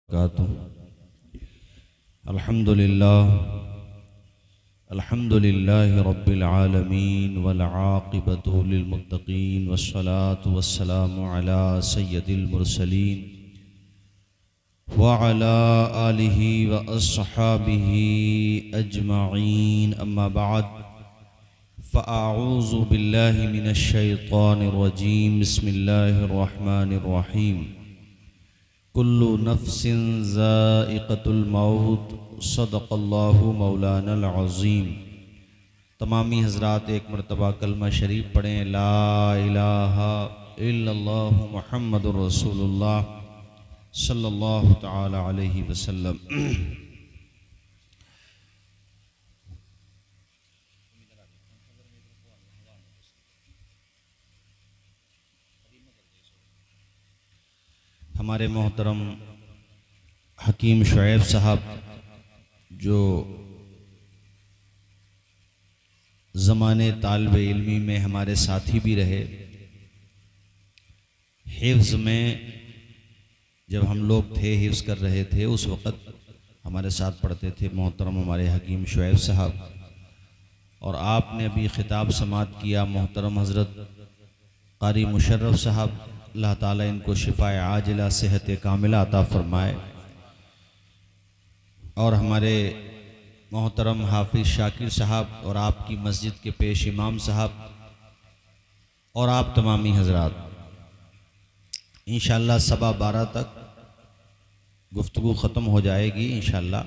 अल्हम्दुलिल्लाहि रब्बिल आलमीन वल आक़िबतु लिल मुत्तक़ीन वस्सलातु वस्सलामु अला सय्यदिल मुरसलीन व अला आलिहि व अस्हाबिहि अजमईन अम्मा बाद फ़अऊज़ु बिल्लाहि मिनश शैतानिर रजीम बिस्मिल्लाहिर रहमानिर रहीम कुल्लु नफ्सिन ज़ाइक़तुल मौत सदक़ल्लाहु मौलानल अज़ीम। तमामी हज़रात एक मरतबा कलमा शरीफ पढ़ें, ला इलाहा इल्लल्लाहु मुहम्मदुर रसूलुल्लाह सल्लल्लाहु तआला अलैहि वसल्लम। हमारे मोहतरम हकीम शुएब साहब जो ज़माने तालिब इल्मी में हमारे साथी भी रहे, हिफ्ज़ में जब हम लोग थे हिफ्ज़ कर रहे थे उस वक़्त हमारे साथ पढ़ते थे मोहतरम हमारे हकीम शुएब साहब। और आपने अभी ख़िताब समात किया मोहतरम हज़रत क़ारी मुशर्रफ साहब, अल्लाह ताला इनको शिफ़ाए आजिला सेहत कामिला अता फ़रमाए। और हमारे मोहतरम हाफिज़ शाकिर साहब और आपकी मस्जिद के पेश इमाम साहब और आप तमामी हज़रात, इंशाअल्लाह 12:15 तक गुफ्तगू ख़त्म हो जाएगी इंशाअल्लाह,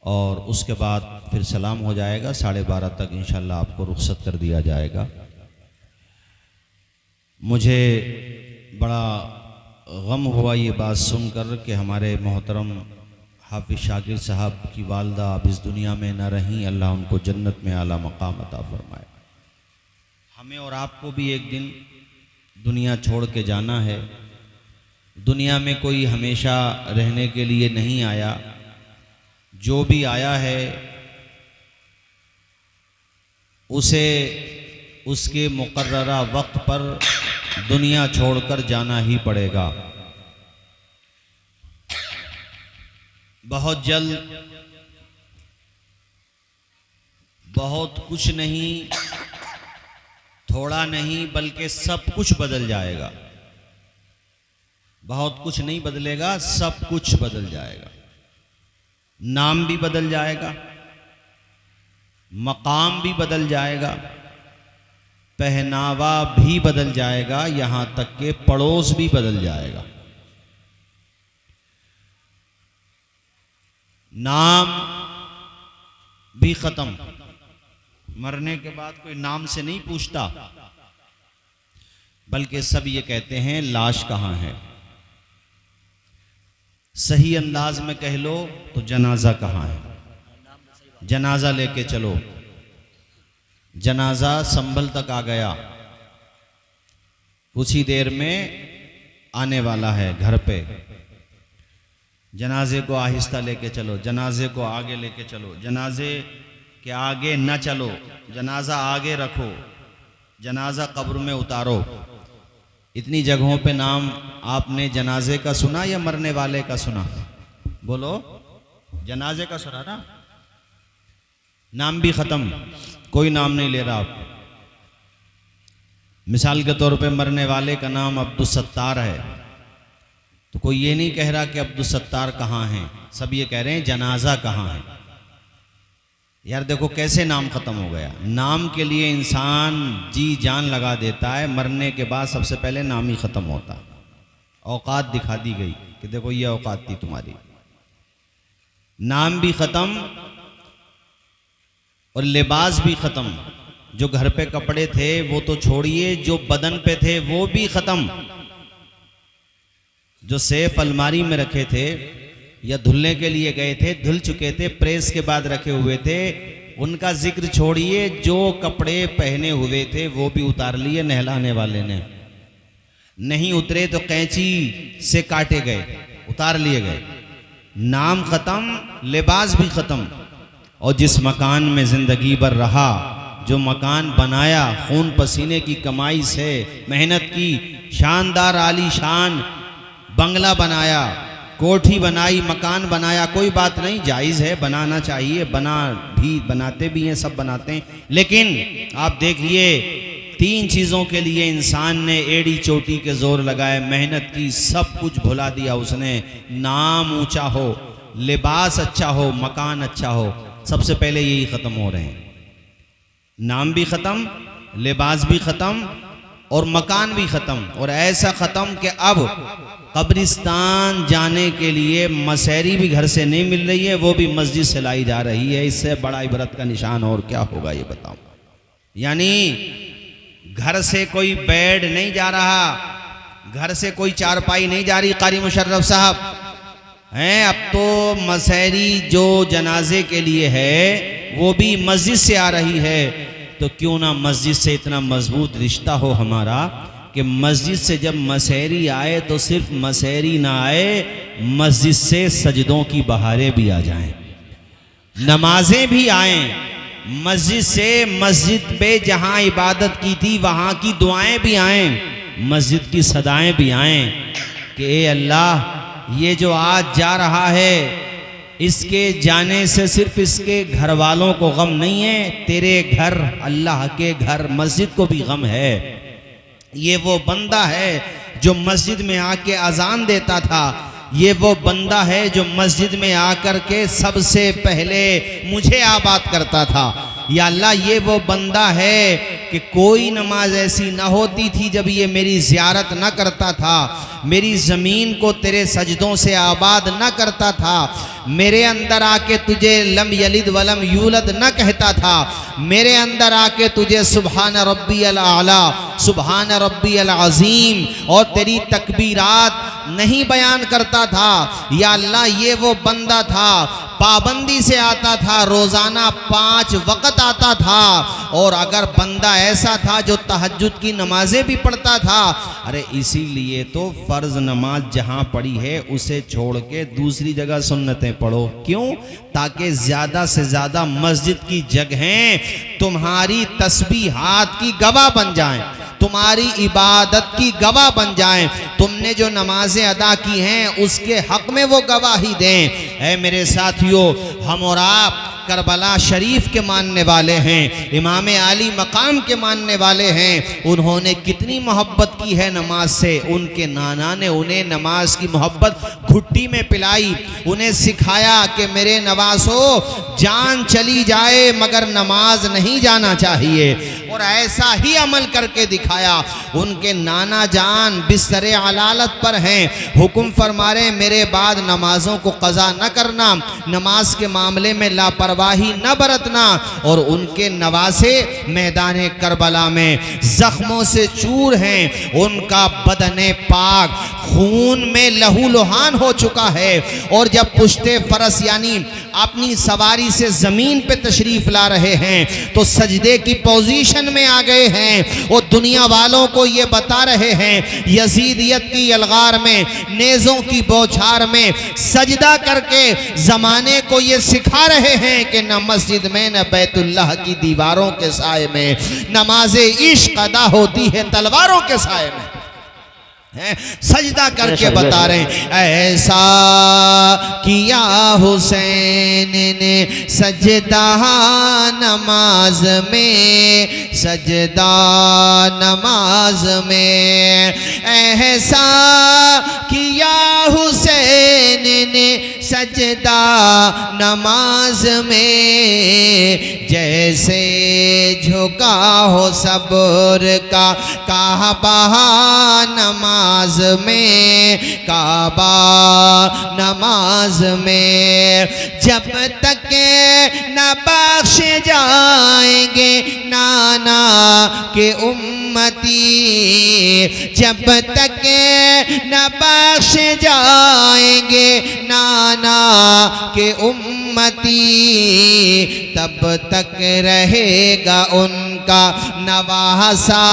और उसके बाद फिर सलाम हो जाएगा। 12:30 तक इंशाअल्लाह आपको रुख़सत कर दिया जाएगा। मुझे बड़ा गम हुआ ये बात सुनकर कि हमारे मोहतरम हाफिज़ शाकिर साहब की वालदा अब इस दुनिया में न रहीं, अल्लाह उनको जन्नत में आला मकाम अता फ़रमाए। हमें और आपको भी एक दिन दुनिया छोड़ के जाना है। दुनिया में कोई हमेशा रहने के लिए नहीं आया, जो भी आया है उसे उसके मुकर्ररा वक्त पर दुनिया छोड़कर जाना ही पड़ेगा। बहुत जल्द, बहुत कुछ नहीं, थोड़ा नहीं, बल्कि सब कुछ बदल जाएगा। बहुत कुछ नहीं बदलेगा, सब कुछ बदल जाएगा। नाम भी बदल जाएगा, मकाम भी बदल जाएगा, पहनावा भी बदल जाएगा, यहां तक के पड़ोस भी बदल जाएगा। नाम भी खत्म। मरने के बाद कोई नाम से नहीं पूछता, बल्कि सब ये कहते हैं लाश कहां है। सही अंदाज में कह लो तो जनाजा कहां है, जनाजा लेके चलो। जनाजा संभल तक आ गया, कुछ ही देर में आने वाला है घर पे। जनाजे को आहिस्ता लेके चलो, जनाजे को आगे लेके चलो, जनाजे के आगे न चलो, जनाजा आगे रखो, जनाजा कब्र में उतारो। इतनी जगहों पे नाम आपने जनाजे का सुना या मरने वाले का सुना? बोलो, जनाजे का सुना ना। नाम भी खत्म, कोई नाम नहीं ले रहा आप। मिसाल के तौर पे मरने वाले का नाम अब्दुल सत्तार है, तो कोई ये नहीं कह रहा कि अब्दुल सत्तार कहाँ हैं, सब ये कह रहे हैं जनाजा कहाँ है। यार देखो कैसे नाम खत्म हो गया। नाम के लिए इंसान जी जान लगा देता है, मरने के बाद सबसे पहले नाम ही खत्म होता है। औकात दिखा दी गई कि देखो ये औकात थी तुम्हारी। नाम भी खत्म और लिबास भी खत्म। जो घर पे कपड़े थे वो तो छोड़िए, जो बदन पे थे वो भी खत्म। जो सेफ अलमारी में रखे थे या धुलने के लिए गए थे, धुल चुके थे, प्रेस के बाद रखे हुए थे, उनका जिक्र छोड़िए। जो कपड़े पहने हुए थे वो भी उतार लिए नहलाने वाले ने। नहीं उतरे तो कैंची से काटे गए, उतार लिए गए। नाम खत्म, लिबास भी खत्म। और जिस मकान में जिंदगी भर रहा, जो मकान बनाया खून पसीने की कमाई से, मेहनत की, शानदार आलीशान बंगला बनाया, कोठी बनाई, मकान बनाया, कोई बात नहीं, जायज़ है, बनाना चाहिए, बनाते भी हैं, सब बनाते हैं। लेकिन आप देखिए 3 चीज़ों के लिए इंसान ने एड़ी चोटी के जोर लगाए, मेहनत की, सब कुछ भुला दिया उसने। नाम ऊंचा हो, लिबास अच्छा हो, मकान अच्छा हो, सबसे पहले यही ख़त्म हो रहे हैं। नाम भी ख़त्म, लिबास भी ख़त्म और मकान भी ख़त्म। और ऐसा ख़त्म कि अब कब्रिस्तान जाने के लिए मसहरी भी घर से नहीं मिल रही है, वो भी मस्जिद से लाई जा रही है। इससे बड़ा इबरत का निशान और क्या होगा ये बताओ। यानी घर से कोई बेड नहीं जा रहा, घर से कोई चारपाई नहीं जा रही। कारी मुशर्रफ साहब हैं, अब तो मसहरी जो जनाजे के लिए है वो भी मस्जिद से आ रही है। तो क्यों ना मस्जिद से इतना मजबूत रिश्ता हो हमारा कि मस्जिद से जब मसहरी आए तो सिर्फ मसहरी ना आए, मस्जिद से सजदों की बहारें भी आ जाएं, नमाजें भी आएं। मस्जिद से मस्जिद पे जहां इबादत की थी वहां की दुआएं भी आएं, मस्जिद की सदाएं भी आएं कि ए अल्लाह, ये जो आज जा रहा है इसके जाने से सिर्फ इसके घर वालों को गम नहीं है, तेरे घर, अल्लाह के घर, मस्जिद को भी गम है। ये वो बंदा है जो मस्जिद में आके अजान देता था, ये वो बंदा है जो मस्जिद में आकर के सबसे पहले मुझे आबाद करता था। या अल्लाह, ये वो बंदा है कि कोई नमाज ऐसी ना होती थी जब ये मेरी ज़ियारत ना करता था, मेरी ज़मीन को तेरे सजदों से आबाद ना करता था, मेरे अंदर आके तुझे लम यलिद वलम यूलद ना कहता था, मेरे अंदर आके तुझे सुबहान रब्बियल आला, सुबहान रब्बियल अज़ीम और तेरी तकबीरात नहीं बयान करता था। या अल्लाह, ये वो बंदा था, पाबंदी से आता था, रोज़ाना 5 वक़्त आता था। और अगर बंदा ऐसा था जो तहज्जुद की नमाजें भी पढ़ता था, अरे इसीलिए तो फ़र्ज़ नमाज जहाँ पढ़ी है उसे छोड़ के दूसरी जगह सुन्नतें पढ़ो। क्यों? ताकि ज़्यादा से ज़्यादा मस्जिद की जगहें तुम्हारी तस्बीहात की गवाह बन जाएं, तुम्हारी इबादत की गवाह बन जाएं, तुमने जो नमाजें अदा की हैं उसके हक में वो गवाही दें। ऐ मेरे साथियों, हम और आप करबला शरीफ के मानने वाले हैं, इमाम आली मकाम के मानने वाले हैं। उन्होंने कितनी मोहब्बत की है नमाज से, उनके नाना ने उन्हें नमाज की मोहब्बत घुट्टी में पिलाई, उन्हें सिखाया कि मेरे नवासो, जान चली जाए मगर नमाज नहीं जाना चाहिए। और ऐसा ही अमल करके दिखाया। उनके नाना जान बिस्तरे अलालत पर हैं, हुक्म फरमा रहे मेरे बाद नमाजों को कज़ा न करना, नमाज के मामले में लापरवाही न बरतना। और उनके नवासे मैदान करबला में जख्मों से चूर हैं, उनका बदने पाक खून में लहू लुहान हो चुका है। और जब पुश्ते फरस यानी अपनी सवारी से जमीन पे तशरीफ ला रहे हैं तो सजदे की पोजीशन में आ गए हैं। वो दुनिया वालों को ये बता रहे हैं, यजीदियत की अलगार में, नेज़ों की बौछार में सजदा करके ज़माने को ये सिखा रहे हैं कि न मस्जिद में न बैतुल्लाह की दीवारों के साए में नमाज़े इश्क अदा होती है तलवारों के साए में। सजदा करके बता रहे हैं, ऐसा किया हुसैन ने सजदा नमाज में, सजदा नमाज में, ऐसा किया हुसैन ने सजदा नमाज में, जैसे झुका हो सब्र का काबा नमाज में, काबा नमाज में। जब तक न बख्श जाएंगे नाना के उम्मती, जब तक न बख्श जाएंगे नाना के उम्मती, तब तक रहेगा उनका नवासा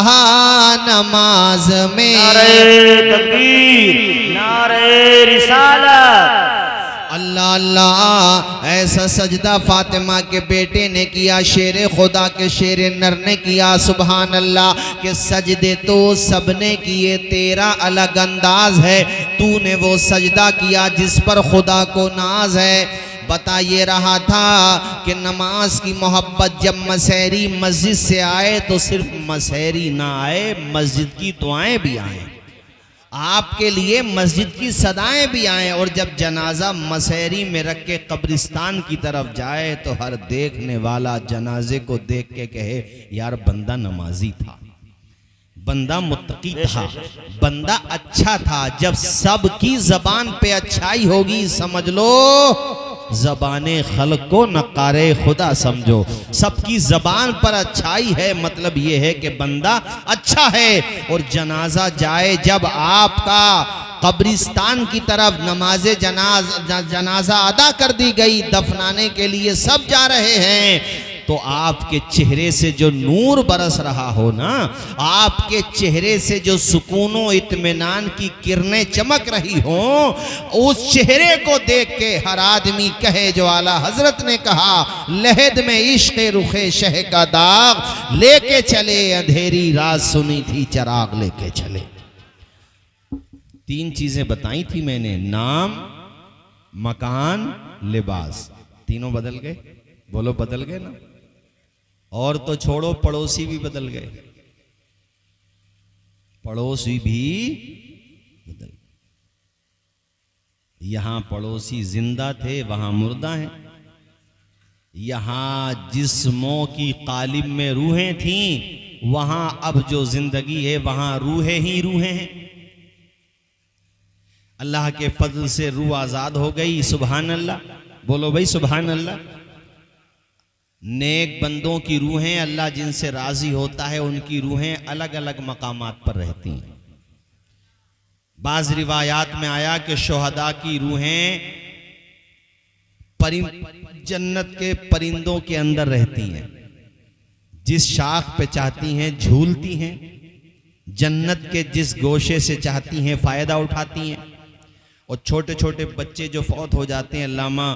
नमाज में। नारे तकबीर, नारे रिसालत। अल्लाह अल्लाह, ऐसा सजदा फातिमा के बेटे ने किया, शेर खुदा के शेर नर ने किया। सुभान अल्लाह के सजदे तो सबने किए, तेरा अलग अंदाज है, तूने वो सजदा किया जिस पर खुदा को नाज है। बता ये रहा था कि नमाज की मोहब्बत जब मसहरी मस्जिद से आए तो सिर्फ मसहरी ना आए, मस्जिद की दुआएं भी आए, आपके लिए मस्जिद की सदाएं भी आए। और जब जनाजा मसहरी में रख के कब्रिस्तान की तरफ जाए तो हर देखने वाला जनाजे को देख के कहे यार बंदा नमाजी था, बंदा मुत्तकी था, बंदा अच्छा था। जब सबकी जबान पे अच्छाई होगी समझ लो ज़बाने खल्क को नकारे खुदा समझो। सबकी ज़बान पर अच्छाई है मतलब ये है कि बंदा अच्छा है। और जनाजा जाए जब आपका कब्रिस्तान की तरफ, नमाजे जनाजा अदा कर दी गई, दफनाने के लिए सब जा रहे हैं, तो आपके चेहरे से जो नूर बरस रहा हो ना, आपके चेहरे से जो सुकून व इत्मीनान की किरणें चमक रही हो, उस चेहरे को देख के हर आदमी कहे जो आला हजरत ने कहा, लहद में इश्क रुखे शह का दाग लेके चले, अंधेरी रात सुनी थी चराग लेके चले। 3 चीजें बताई थी मैंने, नाम, मकान, लिबास। तीनों बदल गए, बोलो बदल गए ना। और तो छोड़ो पड़ोसी भी बदल गए, पड़ोसी भी बदल गए। यहां पड़ोसी जिंदा थे वहां मुर्दा हैं, यहां जिस्मों की कालिब में रूहें थीं, वहां अब जो जिंदगी है वहां रूहें ही रूहें हैं। अल्लाह के फजल से रूह आजाद हो गई, सुभान अल्लाह, बोलो भाई सुभान अल्लाह। नेक बंदों की रूहें, अल्लाह जिनसे राजी होता है उनकी रूहें अलग अलग मकामात पर रहती हैं। बाज रिवायात में आया कि शोहदा की रूहें जन्नत के परिंदों के अंदर रहती हैं, जिस शाख पे चाहती हैं झूलती हैं, जन्नत के जिस गोशे से चाहती हैं फायदा उठाती हैं। और छोटे छोटे बच्चे जो फौत हो जाते हैं, अल्लामा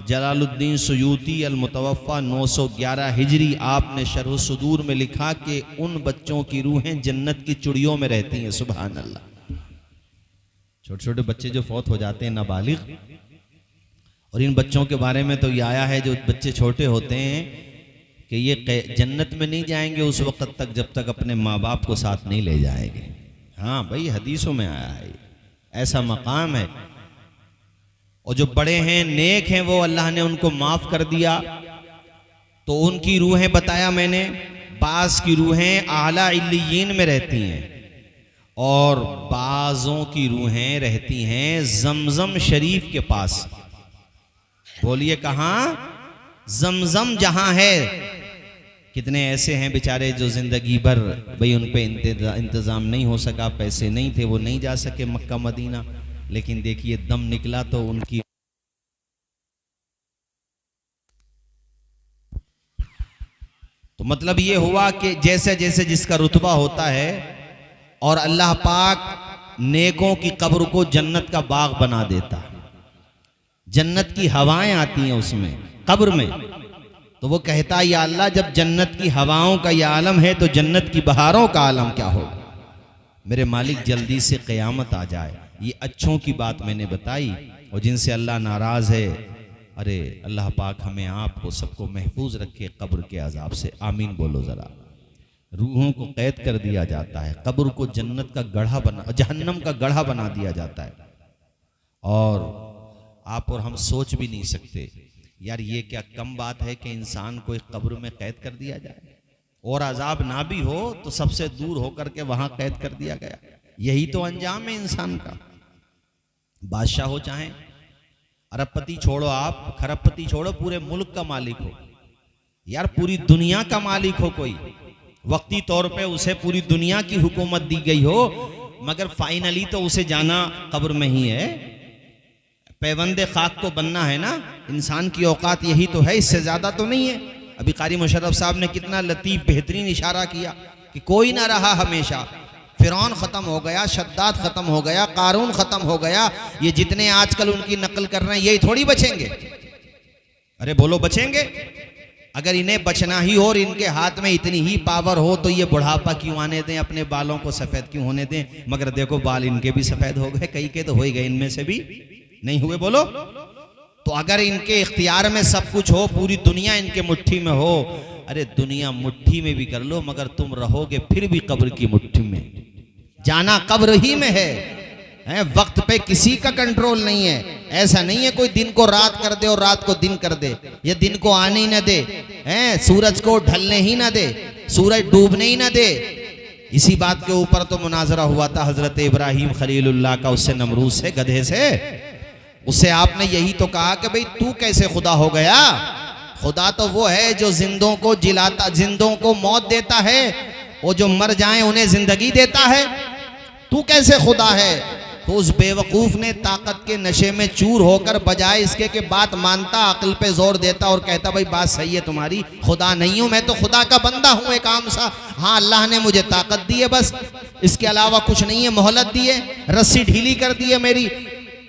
जलालुद्दीन सुयूती अल मुतवफ़ा 911 हिजरी, आपने शरह सुदूर में लिखा कि उन बच्चों की रूहें जन्नत की चुड़ियों में रहती हैं। सुभान अल्लाह। छोटे छोटे बच्चे जो फौत हो जाते हैं नाबालिग, और इन बच्चों के बारे में तो ये आया है जो बच्चे छोटे होते हैं कि ये जन्नत में नहीं जाएंगे उस वक्त तक जब तक अपने माँ बाप को साथ नहीं ले जाएंगे। हाँ भाई हदीसों में आया है, ऐसा मकाम है। और जो बड़े हैं नेक हैं वो अल्लाह ने उनको माफ कर दिया, तो उनकी रूहें बताया मैंने, बाज की रूहें आला इल्लियीन में रहती हैं, और बाजों की रूहें रहती हैं जमजम शरीफ के पास। बोलिए कहाँ? जमजम जहां है। कितने ऐसे हैं बेचारे जो जिंदगी भर भाई उन पे इंतजाम नहीं हो सका, पैसे नहीं थे, वो नहीं जा सके मक्का मदीना, लेकिन देखिए दम निकला तो उनकी तो मतलब ये हुआ कि जैसे जैसे जिसका रुतबा होता है, और अल्लाह पाक नेकों की कब्र को जन्नत का बाग बना देता, जन्नत की हवाएं आती हैं उसमें कब्र में, तो वो कहता या अल्लाह जब जन्नत की हवाओं का यह आलम है तो जन्नत की बहारों का आलम क्या होगा। मेरे मालिक जल्दी से क़यामत आ जाए। ये अच्छों की बात मैंने बताई, और जिनसे अल्लाह नाराज़ है, अरे अल्लाह पाक हमें आपको सबको महफूज रखे कब्र के अजाब से, आमीन बोलो ज़रा। रूहों को कैद कर दिया जाता है, कब्र को जन्नत का गढ़ा बना, जहन्नम का गढ़ा बना दिया जाता है। और आप और हम सोच भी नहीं सकते यार ये क्या कम बात है कि इंसान को एक कब्र में कैद कर दिया जाए, और अजाब ना भी हो तो सबसे दूर होकर के वहां कैद कर दिया गया। यही तो अंजाम है इंसान का। बादशाह हो चाहे अरबपति छोड़ो, आप खरबपति छोड़ो, पूरे मुल्क का मालिक हो यार, पूरी दुनिया का मालिक हो कोई, वक्ती तौर पे उसे पूरी दुनिया की हुकूमत दी गई हो, मगर फाइनली तो उसे जाना कब्र में ही है। पैबंदे खाक को बनना है ना, इंसान की औकात यही तो है, इससे ज्यादा तो नहीं है। अभी कारी मुशर्रफ साहब ने कितना लतीफ बेहतरीन इशारा किया कि कोई ना रहा हमेशा, फिरौन खत्म हो गया, शद्दाद खत्म हो गया, कारून खत्म हो गया, ये जितने आजकल उनकी नकल कर रहे हैं यही थोड़ी बचेंगे। अरे बोलो बचेंगे? अगर इन्हें बचना ही हो और इनके हाथ में इतनी ही पावर हो तो ये बुढ़ापा क्यों आने दें, अपने बालों को सफेद क्यों होने दें? मगर देखो बाल इनके भी सफेद हो गए, कई के तो हो ही गए, इनमें से भी नहीं हुए। बोलो। तो अगर इनके इख्तियार में सब कुछ हो, पूरी दुनिया इनके मुट्ठी में हो, अरे दुनिया मुट्ठी में भी कर लो मगर तुम रहोगे फिर भी कब्र की मुट्ठी में, जाना कब्र ही में है। वक्त पे किसी का कंट्रोल नहीं है। ऐसा नहीं है कोई दिन को रात कर दे और रात को दिन कर दे, ये दिन को आने ही ना दे, सूरज को ढलने ही ना दे, सूरज डूबने ही ना दे। इसी बात के ऊपर तो मुनाजरा हुआ था हजरत इब्राहिम खलीलुल्लाह का उससे, नमरूद से, गधे से। उससे आपने यही तो कहा कि भाई तू कैसे खुदा हो गया? खुदा तो वो है जो जिंदों को जिलाता, जिंदों को मौत देता है, वो जो मर जाएं उन्हें जिंदगी देता है। तू कैसे खुदा है? तो उस बेवकूफ ने ताकत के नशे में चूर होकर बजाय इसके कि बात मानता, अक्ल पे जोर देता और कहता भाई बात सही है तुम्हारी, खुदा नहीं हूं मैं, तो खुदा का बंदा हूं एक आम सा। हाँ अल्लाह ने मुझे ताकत दी है बस, इसके अलावा कुछ नहीं है, मोहलत दी है, रस्सी ढीली कर दी है मेरी।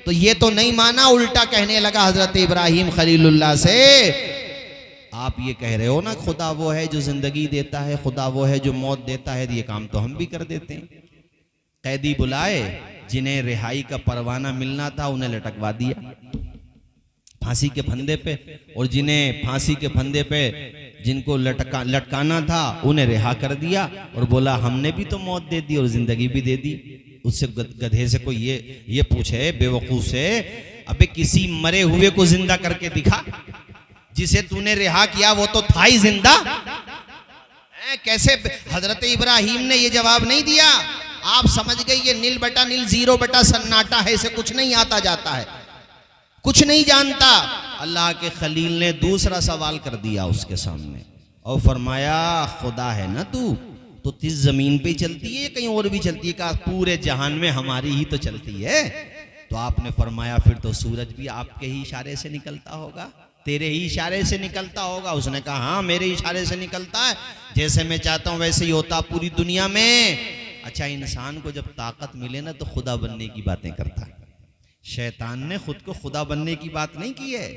तो ये तो नहीं माना, उल्टा कहने लगा हजरत इब्राहिम खलीलुल्लाह से, आप ये कह रहे हो ना खुदा वो है जो जिंदगी देता है, खुदा वो है जो मौत देता है, ये काम तो हम भी कर देते हैं। कैदी बुलाए, जिन्हें रिहाई का परवाना मिलना था उन्हें लटकवा दिया फांसी के फंदे पे, और जिन्हें फांसी के फंदे पे जिनको लटकाना था उन्हें रिहा कर दिया, और बोला हमने भी तो मौत दे दी और जिंदगी भी दे दी। उससे गधे से कोई ये पूछे बेवकूफ से, अबे किसी मरे हुए को जिंदा करके दिखा, जिसे तूने रिहा किया वो तो था ही जिंदा। कैसे? हजरत इब्राहिम ने ये जवाब नहीं दिया। आप समझ गए ये नील बटा नील, जीरो बटा सन्नाटा है, इसे कुछ नहीं आता जाता है, कुछ नहीं जानता। अल्लाह के खलील ने दूसरा सवाल कर दिया उसके सामने और फरमाया खुदा है ना तू, तो इस जमीन पे ही चलती है, कहीं और भी चलती है? कहा पूरे जहान में हमारी ही तो चलती है। तो आपने फरमाया फिर तो सूरज भी आपके ही इशारे से निकलता होगा, तेरे ही इशारे से निकलता होगा। उसने कहा हाँ मेरे इशारे से निकलता है, जैसे मैं चाहता हूं वैसे ही होता पूरी दुनिया में। अच्छा, इंसान को जब ताकत मिले ना तो खुदा बनने की बातें करता है। शैतान ने खुद को खुदा बनने की बात नहीं की है,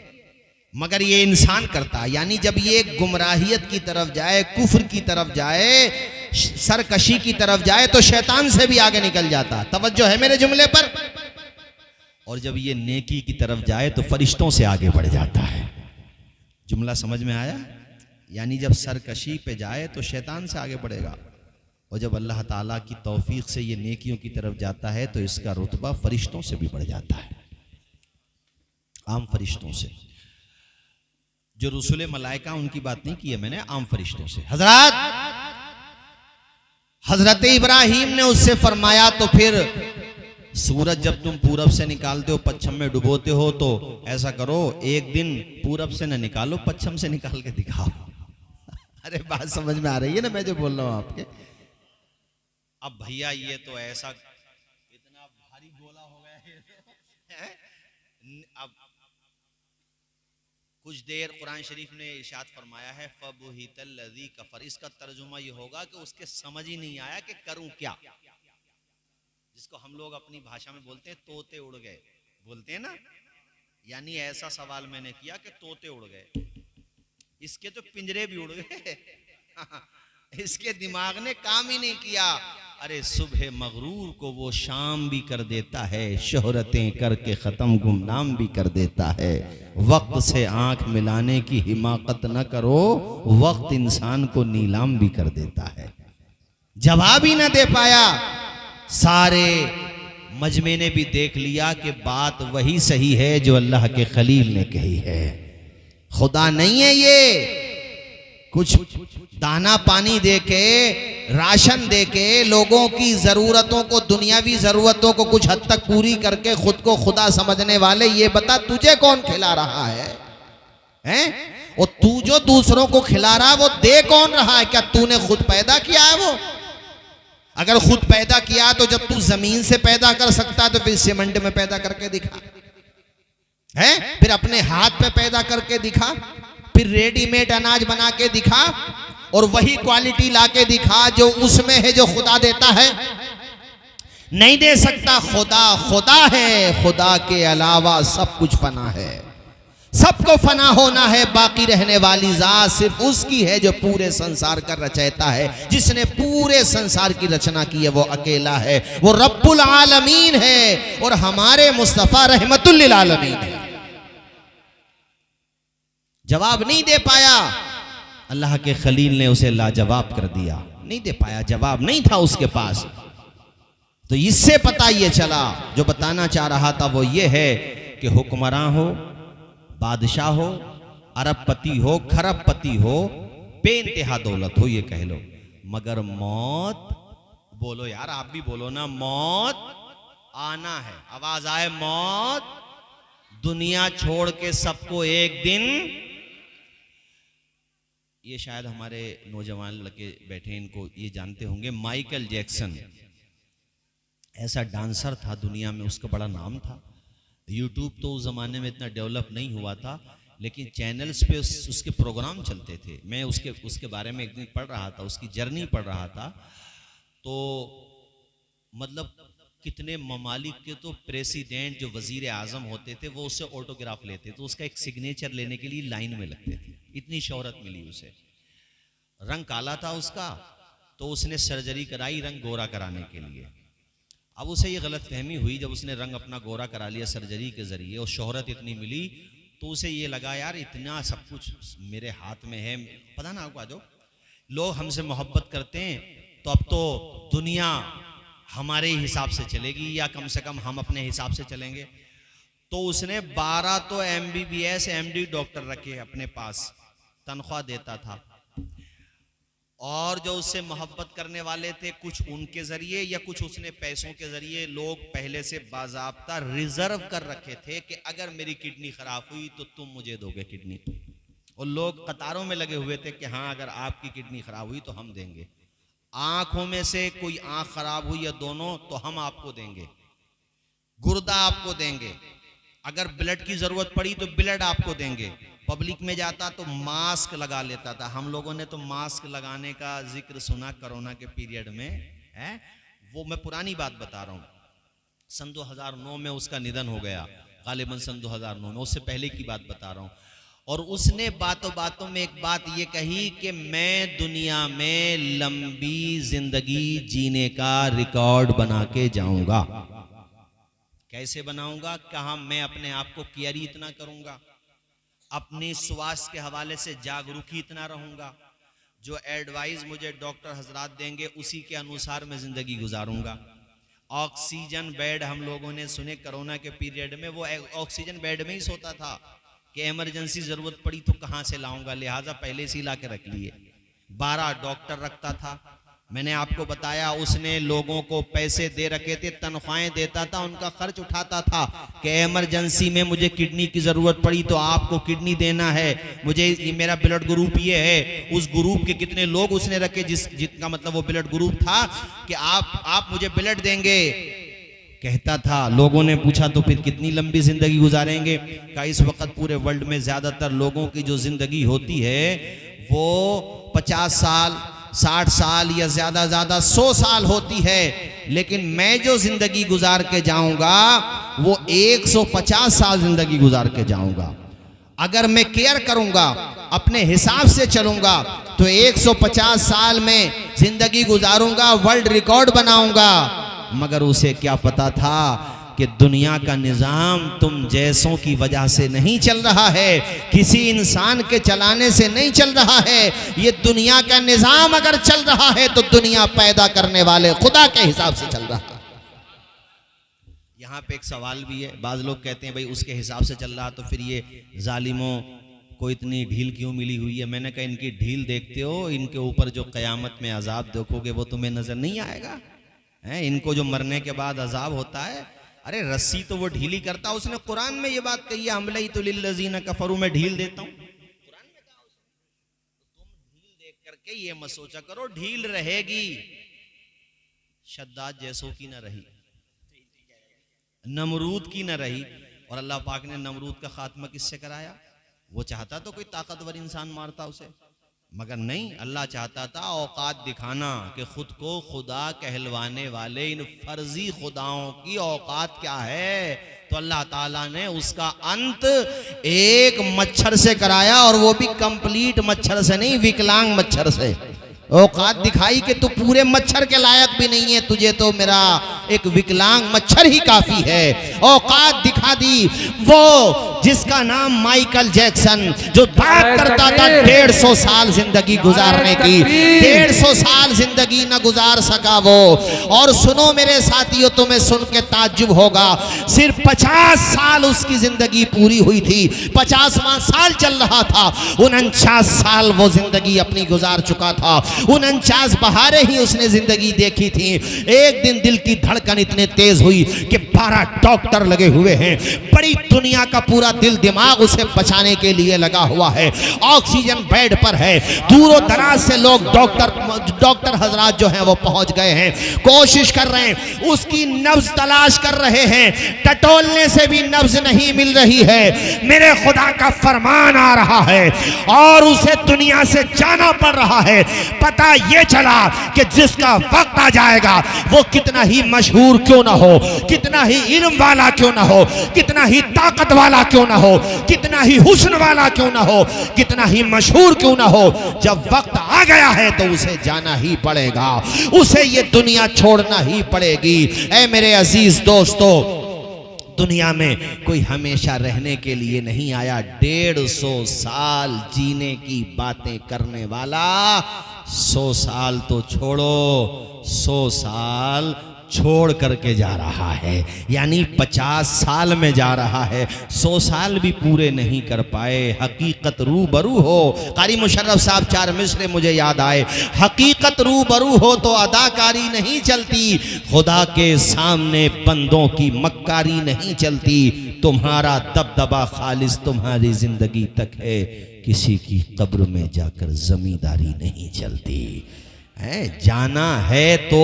मगर ये इंसान करता है। यानी जब ये गुमराहियत की तरफ जाए, कुफ्र की तरफ जाए, सरकशी की तरफ जाए तो शैतान से भी आगे निकल जाता। तवज्जो है मेरे जुमले पर? और जब ये नेकी की तरफ जाए तो फरिश्तों से आगे बढ़ जाता है। जुमला समझ में आया? यानी जब सरकशी पे जाए तो शैतान से आगे बढ़ेगा, और जब अल्लाह ताला की तौफीक से ये नेकियों की तरफ जाता है तो इसका रुतबा फरिश्तों से भी बढ़ जाता है, आम फरिश्तों से। जो रसूल मलाइका उनकी बात नहीं की है मैंने, आम फरिश्तों से। हजरत इब्राहिम ने उससे फरमाया तो फिर सूरज जब तुम पूरब से निकालते हो पश्चिम में डुबोते हो, तो ऐसा करो एक दिन पूरब से न निकालो, पश्चिम से निकाल के दिखाओ। अरे बात समझ में आ रही है ना मैं जो बोल रहा हूं आपके? अब भैया ये तो ऐसा इतना भारी गोला हो गया है। अब कुछ देर कुरान शरीफ ने इरशाद फरमाया है फबुहितल लज़ी कफर, इसका तर्जुमा ये होगा कि उसके समझ ही नहीं आया कि करूं क्या, जिसको हम लोग अपनी भाषा में बोलते हैं तोते उड़ गए, बोलते हैं ना। यानी ऐसा सवाल मैंने किया कि तोते उड़ गए, इसके तो पिंजरे भी उड़ गए। इसके दिमाग ने काम ही नहीं किया। अरे सुबह मगरूर को वो शाम भी कर देता है, शोहरतें करके खत्म गुमनाम भी कर देता है। वक्त से आंख मिलाने की हिमाकत न करो, वक्त इंसान को नीलाम भी कर देता है। जवाब ही न दे पाया। सारे मजमे ने भी देख लिया कि बात वही सही है जो अल्लाह के खलील ने कही है। खुदा नहीं है ये, कुछ दाना पानी देके, राशन देके, लोगों की जरूरतों को, दुनियावी जरूरतों को कुछ हद तक पूरी करके खुद को खुदा समझने वाले, ये बता तुझे कौन खिला रहा है? और तू जो दूसरों को खिला रहा है वो दे कौन रहा है? क्या तूने खुद पैदा किया है वो? अगर खुद पैदा किया तो जब तू जमीन से पैदा कर सकता है तो फिर सीमेंट में पैदा करके दिखा, फिर अपने हाथ पे पैदा करके दिखा, फिर रेडीमेड अनाज बना के दिखा, और वही क्वालिटी लाके दिखा जो उसमें है, जो खुदा देता है। नहीं दे सकता खुदा, खुदा है, खुदा के अलावा सब कुछ फना है, सबको फना होना है, बाकी रहने वाली जात सिर्फ उसकी है जो पूरे संसार का रचयिता है, जिसने पूरे संसार की रचना की है, वो अकेला है, वो रब्बुल आलमीन है और हमारे मुस्तफा रहमतुल लिल आलमीन है। जवाब नहीं दे पाया, अल्लाह के खलील ने उसे लाजवाब कर दिया, नहीं दे पाया, जवाब नहीं था उसके पास। तो इससे पता ये चला, जो बताना चाह रहा था वो ये है कि हुक्मरान हो, बादशाह हो, अरबपति हो, खरबपति हो, बेइंतहा दौलत हो, ये कह लो, मगर मौत, बोलो यार आप भी बोलो ना, मौत आना है, आवाज आए मौत, दुनिया छोड़ के सबको एक दिन। ये शायद हमारे नौजवान लगे बैठे इनको ये जानते होंगे, माइकल जैक्सन ऐसा डांसर था दुनिया में, उसका बड़ा नाम था। यूट्यूब तो उस ज़माने में इतना डेवलप नहीं हुआ था, लेकिन चैनल्स पे उसके प्रोग्राम चलते थे। मैं उसके बारे में एक दिन पढ़ रहा था, उसकी जर्नी पढ़ रहा था, तो मतलब कितने ममालिक के तो प्रेसिडेंट जो वजीर आज़म होते थे वो उससे ऑटोग्राफ लेते, तो उसका एक सिग्नेचर लेने के लिए लाइन में लगते थे, इतनी शोहरत मिली उसे। रंग काला था उसका, तो उसने सर्जरी कराई रंग गोरा कराने के लिए। अब उसे ये गलत फहमी हुई, जब उसने रंग अपना गोरा करा लिया सर्जरी के जरिए और शोहरत इतनी मिली, तो उसे ये लगा यार इतना सब कुछ मेरे हाथ में है, पता ना आपको, जो लोग हमसे मोहब्बत करते हैं तो अब तो दुनिया हमारे हिसाब से चलेगी, या कम से कम हम अपने हिसाब से चलेंगे। तो उसने 12 तो MBBS MD डॉक्टर रखे अपने पास, तनख्वाह देता था, और जो उससे मोहब्बत करने वाले थे कुछ उनके जरिए या कुछ उसने पैसों के जरिए लोग पहले से बाज़ाब्ता रिजर्व कर रखे थे कि अगर मेरी किडनी खराब हुई तो तुम मुझे दोगे किडनी, और लोग कतारों में लगे हुए थे कि हाँ अगर आपकी किडनी खराब हुई तो हम देंगे, आंखों में से कोई आंख खराब हुई या दोनों तो हम आपको देंगे, गुर्दा आपको देंगे, अगर ब्लड की जरूरत पड़ी तो ब्लड आपको देंगे। पब्लिक में जाता तो मास्क लगा लेता था। हम लोगों ने तो मास्क लगाने का जिक्र सुना कोरोना के पीरियड में, है वो मैं पुरानी बात बता रहा हूँ, सन 2009 में उसका निधन हो गया, गालिबन सन 2009 में, उससे पहले की बात बता रहा हूँ। और उसने बातों बातों में एक बात ये कही कि मैं दुनिया में लंबी जिंदगी जीने का रिकॉर्ड बना के जाऊंगा। कैसे बनाऊंगा? कहा मैं अपने आप को केयर इतना करूंगा, अपनी स्वास्थ्य के हवाले से जागरूक ही इतना रहूंगा, जो एडवाइस मुझे डॉक्टर हजरात देंगे उसी के अनुसार मैं जिंदगी गुजारूंगा। ऑक्सीजन बेड हम लोगों ने सुने कोरोना के पीरियड में, वो ऑक्सीजन बेड में ही सोता था कि इमरजेंसी जरूरत पड़ी तो कहां से लाऊंगा, लिहाजा पहले से ला के रख लिए। 12 डॉक्टर रखता था। मैंने आपको बताया उसने लोगों को पैसे दे रखे थे, तनख्वाहें देता था, उनका खर्च उठाता था कि इमरजेंसी में मुझे किडनी की जरूरत पड़ी तो आपको किडनी देना है, मुझे मेरा ब्लड ग्रुप ये है। उस ग्रुप के कितने लोग उसने रखे जितना मतलब वो ब्लड ग्रुप था कि आप मुझे ब्लड देंगे, कहता था। लोगों ने पूछा तो फिर कितनी लंबी जिंदगी गुजारेंगे? का इस वक्त पूरे वर्ल्ड में ज्यादातर लोगों की जो जिंदगी होती है वो 50 साल 60 साल या ज्यादा 100 साल होती है, लेकिन मैं जो जिंदगी गुजार के जाऊंगा वो 150 साल जिंदगी गुजार के जाऊंगा। अगर मैं केयर करूंगा, अपने हिसाब से चलूंगा तो 150 साल में जिंदगी गुजारूंगा, वर्ल्ड रिकॉर्ड बनाऊंगा। मगर उसे क्या पता था कि दुनिया का निजाम तुम जैसों की वजह से नहीं चल रहा है, किसी इंसान के चलाने से नहीं चल रहा है। ये दुनिया का निजाम अगर चल रहा है तो दुनिया पैदा करने वाले खुदा के हिसाब से चल रहा है। यहाँ पे एक सवाल भी है, बाज लोग कहते हैं भाई उसके हिसाब से चल रहा तो फिर ये जालिमों को इतनी ढील क्यों मिली हुई है? मैंने कहा इनकी ढील देखते हो, इनके ऊपर जो कयामत में अजाब देखोगे वो तुम्हें नजर नहीं आएगा है? इनको जो मरने के बाद अजाब होता है, अरे रस्सी तो वो ढीली करता। उसने कुरान में ये बात कही है, हमले तो लिल्लज़ीना कफरू, में ढील देता हूं, कुरान में कहा उसने। तुम ढील देख करके ये मत सोचा करो ढील रहेगी, शद्दाद जैसों की न रही, नमरूद की न रही। और अल्लाह पाक ने नमरूद का खात्मा किससे कराया? वो चाहता तो कोई ताकतवर इंसान मारता उसे, मगर नहीं, अल्लाह चाहता था औकात दिखाना कि खुद को खुदा कहलवाने वाले इन फर्जी खुदाओं की औकात क्या है। तो अल्लाह ताला ने उसका अंत एक मच्छर से कराया, और वो भी कंप्लीट मच्छर से नहीं, विकलांग मच्छर से। औकात दिखाई कि तू पूरे मच्छर के लायक भी नहीं है, तुझे तो मेरा एक विकलांग मच्छर ही काफी है। औकात दिखा दी वो जिसका नाम माइकल जैक्सन, जो बात करता था 150 साल जिंदगी गुजारने की, 150 साल जिंदगी न गुजार सका वो। और सुनो मेरे साथियों, तुम्हें सुन के ताज्जुब होगा, सिर्फ 50 साल उसकी जिंदगी पूरी हुई थी, 50वां साल चल रहा था, 49 साल वो जिंदगी अपनी गुजार चुका था। 49 बहारें ही उसने जिंदगी देखी थी। एक दिन दिल की धड़कन इतने तेज हुई कि 12 डॉक्टर लगे हुए हैं, बड़ी दुनिया का पूरा दिल दिमाग उसे बचाने के लिए लगा हुआ है, ऑक्सीजन बेड पर है, दूरों दराज से लोग डॉक्टर हजरात जो हैं वो पहुंच गए हैं, कोशिश कर रहे हैं, उसकी नब्ज तलाश कर रहे हैं, टटोलने से भी नब्ज नहीं मिल रही है। मेरे खुदा का फरमान आ रहा है और उसे दुनिया से जाना पड़ रहा है। पता ये चला कि जिसका वक्त आ जाएगा वो कितना ही मशहूर क्यों ना हो, कितना ही इल्म वाला क्यों ना हो, कितना ही ताकत वाला क्यों ना हो, कितना ही हुस्न वाला क्यों ना हो, कितना ही मशहूर क्यों ना हो, जब वक्त आ गया है तो उसे जाना ही पड़ेगा, उसे ये दुनिया छोड़ना ही पड़ेगी। ऐ मेरे अजीज दोस्तों, दुनिया में कोई हमेशा रहने के लिए नहीं आया। 150 साल जीने की बातें करने वाला 100 साल तो छोड़ो, 100 साल छोड़ करके जा रहा है, यानी 50 साल में जा रहा है, 100 साल भी पूरे नहीं कर पाए। हकीकत रूबरू हो, कारी मुशर्रफ साहब 4 मिसरे मुझे याद आए, हकीकत रूबरू हो तो अदाकारी नहीं चलती, खुदा के सामने बंदों की मक्कारी नहीं चलती। तुम्हारा दबदबा खालिस तुम्हारी जिंदगी तक है, किसी की कब्र में जाकर जमींदारी नहीं चलती है। जाना है तो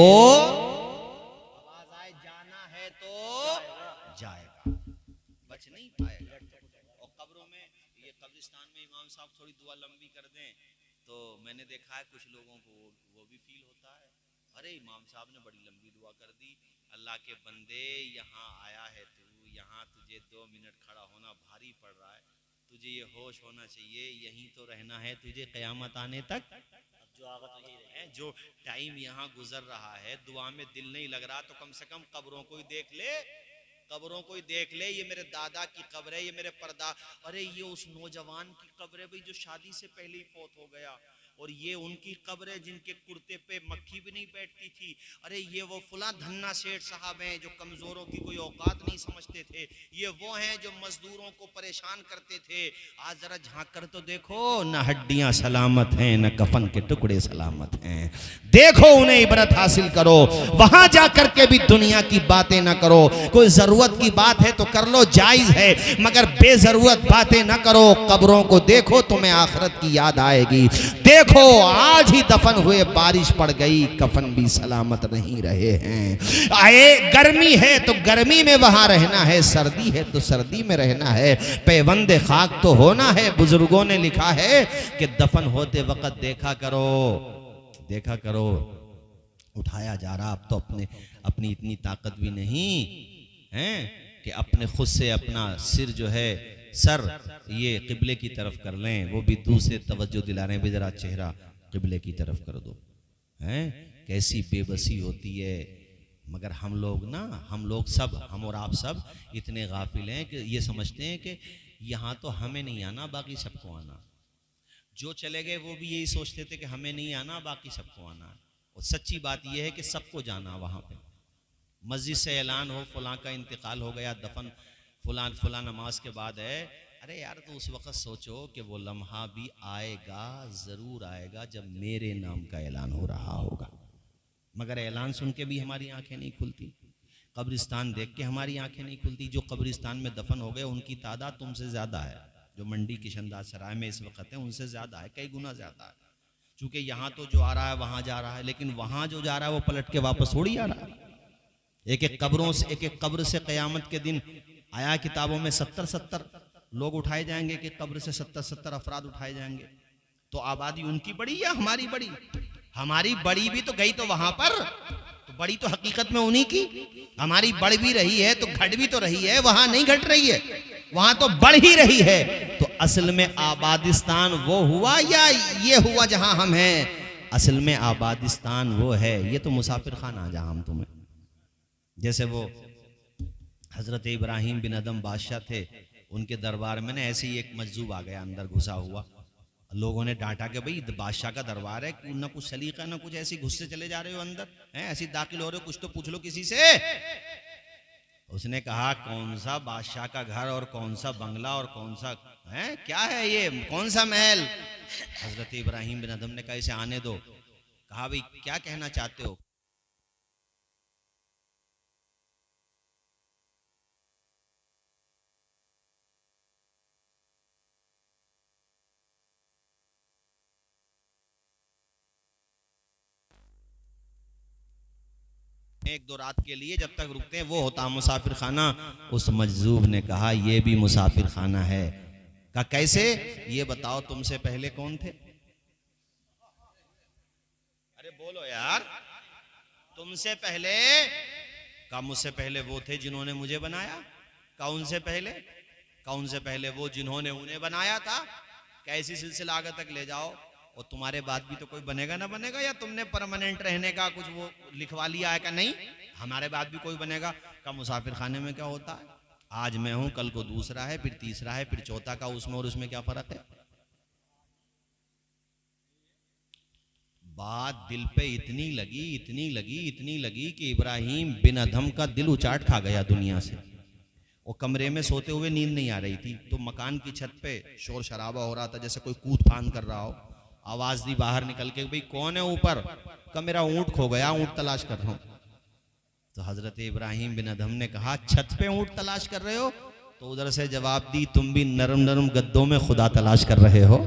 जाएगा, बच नहीं पाएगा। और कब्रों में, ये कब्रिस्तान में इमाम साहब थोड़ी दुआ लंबी कर दें तो मैंने देखा है कुछ लोगों को वो भी फील होता है, अरे इमाम साहब ने बड़ी लंबी दुआ कर दी, अल्लाह के बंदे यहाँ आया है तू, यहाँ तुझे 2 मिनट खड़ा होना भारी पड़ रहा है, तुझे ये होश होना चाहिए यहीं तो रहना है तुझे क़यामत आने तक, जो टाइम यहाँ गुजर रहा है दुआ में दिल नहीं लग रहा तो कम से कम कब्रों को ही देख ले, कब्रों को ही देख ले। ये मेरे दादा की कब्र है, ये मेरे परदा, अरे ये उस नौजवान की कब्र है भाई जो शादी से पहले ही फौत हो गया, और ये उनकी कब्र है जिनके कुर्ते पे मक्खी भी नहीं बैठती थी, अरे ये वो फुला धन्ना सेठ साहब हैं जो कमजोरों की कोई औकात नहीं समझते थे, ये वो हैं जो मजदूरों को परेशान करते थे। आज जरा झांक कर तो देखो, न हड्डियां सलामत हैं न कफन के टुकड़े सलामत हैं, देखो उन्हें इबरत हासिल करो, वहां जाकर के भी दुनिया की बातें ना करो। कोई जरूरत की बात है तो कर लो, जायज है, मगर बेजरूरत बातें ना करो। कब्रों को देखो, तुम्हें आखिरत की याद आएगी। देखो आज ही दफन हुए, बारिश पड़ गई, कफन भी सलामत नहीं रहे हैं। आए गर्मी है तो गर्मी में वहां रहना है, सर्दी है तो सर्दी में रहना है, पैबंद खाक तो होना है। बुजुर्गों ने लिखा है कि दफन होते वक्त देखा करो उठाया जा रहा, अब तो अपनी इतनी ताकत भी नहीं है कि अपने खुद से अपना सिर जो है सर ये किबले की तरफ कर लें, वो भी दूसरे तवज्जो दिला रहे हैं, भी जरा चेहरा किबले की तरफ कर दो, हैं कैसी बेबसी होती है। मगर हम लोग सब, हम और आप सब इतने गाफिल हैं कि ये समझते हैं कि यहाँ तो हमें नहीं आना, बाकी सबको आना। जो चले गए वो भी यही सोचते थे कि हमें नहीं आना, बाकी सबको आना। और सच्ची बात यह है कि सबको जाना वहाँ पे। मस्जिद से ऐलान हो फलां का इंतकाल हो गया, दफन फलां नमाज के बाद है, अरे यार तो उस वक्त सोचो कि वो लम्हा भी आएगा, ज़रूर आएगा जब मेरे नाम का ऐलान हो रहा होगा। मगर ऐलान सुन के भी हमारी आंखें नहीं खुलती, कब्रिस्तान देख के हमारी आंखें नहीं खुलती। जो कब्रिस्तान में दफन हो गए उनकी तादाद तुमसे ज़्यादा है, जो मंडी किशनदास सराय में इस वक्त है उनसे ज़्यादा है, कई गुना ज़्यादा है। चूँकि यहाँ तो जो आ रहा है वहाँ जा रहा है, लेकिन वहाँ जो जा रहा है वो पलट के वापस थोड़ी आ रहा है। एक एक कब्र से क़यामत के दिन आया किताबों में 70 लोग उठाए जाएंगे कि कब्र से 70 अफराद उठाए जाएंगे। तो आबादी उनकी बड़ी या हमारी बड़ी? हमारी बड़ी भी तो गई तो वहां पर, तो बड़ी तो हकीकत में उन्हीं की। हमारी बढ़ भी रही है तो घट भी तो रही है, वहां नहीं घट रही है, वहां तो बढ़ ही रही है। तो असल में आबादिस्तान वो हुआ या ये हुआ जहां हम हैं? असल में आबादिस्तान वो है, ये तो मुसाफिर खाना जहां हम तुम्हें। जैसे वो हजरत इब्राहिम बिन अदम बादशाह थे, उनके दरबार में ना ऐसे ही एक मजजूब आ गया अंदर घुसा हुआ। लोगों ने डांटा कि भाई बादशाह का दरबार है, ना कुछ सलीका ना कुछ, ऐसे घुस से चले जा रहे हो अंदर, हैं ऐसे दाखिल हो रहे हो, कुछ तो पूछ लो किसी से। उसने कहा कौन सा बादशाह का घर और कौन सा बंगला और कौन सा है, क्या है ये, कौन सा महल? हजरत इब्राहिम बिन अदम ने कहा इसे आने दो। कहा भाई क्या कहना चाहते हो? एक दो रात के लिए जब तक रुकते हैं वो होता मुसाफिर खाना। उस मजजूब ने कहा ये भी मुसाफिर खाना है। कहा कैसे? ये बताओ तुमसे पहले कौन थे? अरे बोलो यार, तुमसे पहले? कहा मुझसे पहले वो थे जिन्होंने मुझे बनाया। कहा उनसे पहले? कहा उनसे पहले वो जिन्होंने उन्हें बनाया था। कैसी सिलसिला आगे तक ले जाओ, और तुम्हारे बाद भी तो कोई बनेगा ना बनेगा, या तुमने परमानेंट रहने का कुछ वो लिखवा लिया है? का नहीं, हमारे बाद भी कोई बनेगा। का मुसाफिर खाने में क्या होता है? आज मैं हूं, कल को दूसरा है, फिर तीसरा है, फिर चौथा का उसमें और उसमें क्या फर्क है? बात दिल पे इतनी लगी इतनी लगी इतनी लगी कि इब्राहिम बिन अदम का दिल उचाट खा गया दुनिया से। वो कमरे में सोते हुए नींद नहीं आ रही थी, तो मकान की छत पे शोर शराबा हो रहा था, जैसे कोई कूद फान कर रहा हो। आवाज दी बाहर निकल के, भाई कौन है ऊपर? का मेरा ऊंट खो गया, ऊंट तलाश कर रहा हूं। तो हजरत इब्राहिम बिन अदम ने कहा छत पे ऊंट तलाश कर रहे हो? तो उधर से जवाब दी तुम भी नरम नरम गद्दों में खुदा तलाश कर रहे हो।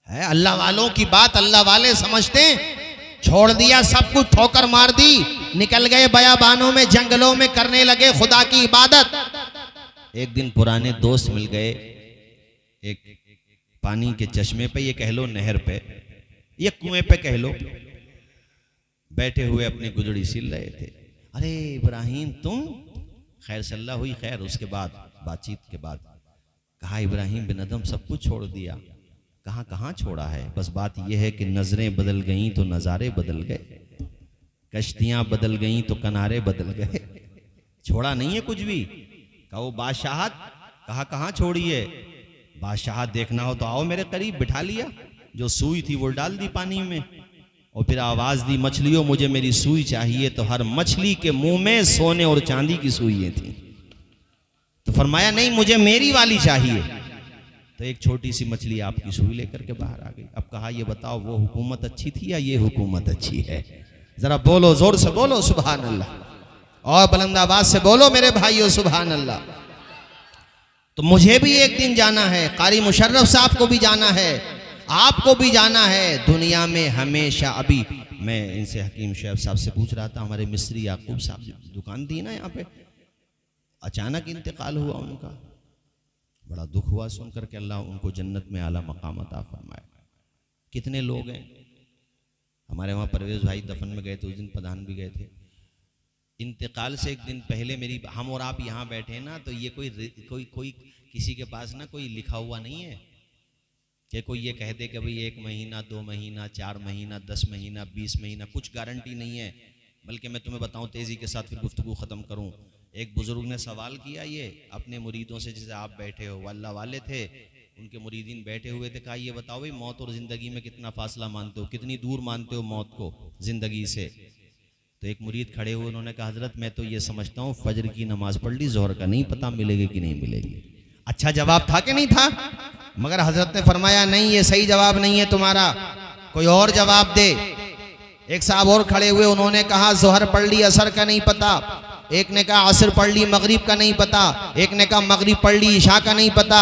है अल्लाह वालों की बात अल्लाह वाले समझते हैं। छोड़ दिया सब कुछ, ठोकर मार दी, निकल गए बयाबानों में, जंगलों में, करने लगे खुदा की इबादत। एक दिन पुराने दोस्त मिल गए एक पानी के चश्मे पे, ये कह लो नहर पे, ये कुएं पे कह लो, बैठे हुए अपनी गुजड़ी सिल रहे थे। अरे इब्राहिम तुम? खैर सल्ला हुई खैर। उसके बाद बातचीत के बाद कहा इब्राहिम बिन अदम सब कुछ छोड़ दिया। कहाँ कहाँ छोड़ा है, बस बात यह है कि नजरें बदल गईं तो नज़ारे बदल गए, कश्तियां बदल गईं तो किनारे बदल गए। छोड़ा नहीं है कुछ भी। कहा वो बादशाहत? कहा कहाँ छोड़ी है? बादशाहत देखना हो तो आओ मेरे करीब। बिठा लिया, जो सुई थी वो डाल दी पानी में, और फिर आवाज दी मछलियों मुझे मेरी सुई चाहिए। तो हर मछली के मुंह में सोने और चांदी की सुइयां थी। तो फरमाया नहीं मुझे मेरी वाली चाहिए। तो एक छोटी सी मछली आपकी सुई लेकर के बाहर आ गई। अब कहा ये बताओ वो हुकूमत अच्छी थी या ये हुकूमत अच्छी है? जरा बोलो, जोर से बोलो सुभान अल्लाह, और बुलंद आवाज से बोलो मेरे भाइयों सुभान अल्लाह। तो मुझे भी एक दिन जाना है, कारी मुशर्रफ साहब को भी जाना है, आपको भी जाना है दुनिया में हमेशा। अभी मैं इनसे हकीम शेख साहब से पूछ रहा था, हमारे मिस्त्री याकूब साहब दुकान थी ना यहाँ पे, अचानक इंतकाल हुआ उनका। बड़ा दुख हुआ सुन करके। अल्लाह उनको जन्नत में आला मकाम अता फरमाए। कितने लोग हैं हमारे वहाँ, परवेज भाई दफन में गए थे, उस दिन प्रधान भी गए थे। इंतकाल से एक दिन पहले मेरी, हम और आप यहाँ बैठे ना, तो ये कोई किसी के पास ना कोई लिखा हुआ नहीं है कि कोई ये कह दे कि भाई 1 महीना 2 महीना 4 महीना 10 महीना 20 महीना, कुछ गारंटी नहीं है। बल्कि मैं तुम्हें बताऊं तेजी के साथ, फिर गुफ्तगू ख़त्म करूं। एक बुजुर्ग ने सवाल किया ये अपने मुरीदों से, जैसे आप बैठे हो, अल्लाह वाले थे, उनके मुरीदीन बैठे हुए थे। कहा ये बताओ भाई मौत और ज़िंदगी में कितना फासला मानते हो, कितनी दूर मानते हो मौत को ज़िंदगी से? तो एक मुरीद खड़े हुए, उन्होंने कहा हजरत मैं तो ये समझता हूँ फजर की नमाज पढ़ ली, जोहर का नहीं पता मिलेगी कि नहीं मिलेगी। अच्छा जवाब था कि नहीं था? मगर हजरत ने फरमाया नहीं ये सही जवाब नहीं है तुम्हारा, कोई और जवाब दे। एक साहब और खड़े हुए, उन्होंने कहा जोहर पढ़ ली, असर का नहीं पता। एक ने कहा असर पढ़ ली, मगरिब का नहीं पता। एक ने कहा मगरिब पढ़ ली, इशा का नहीं पता।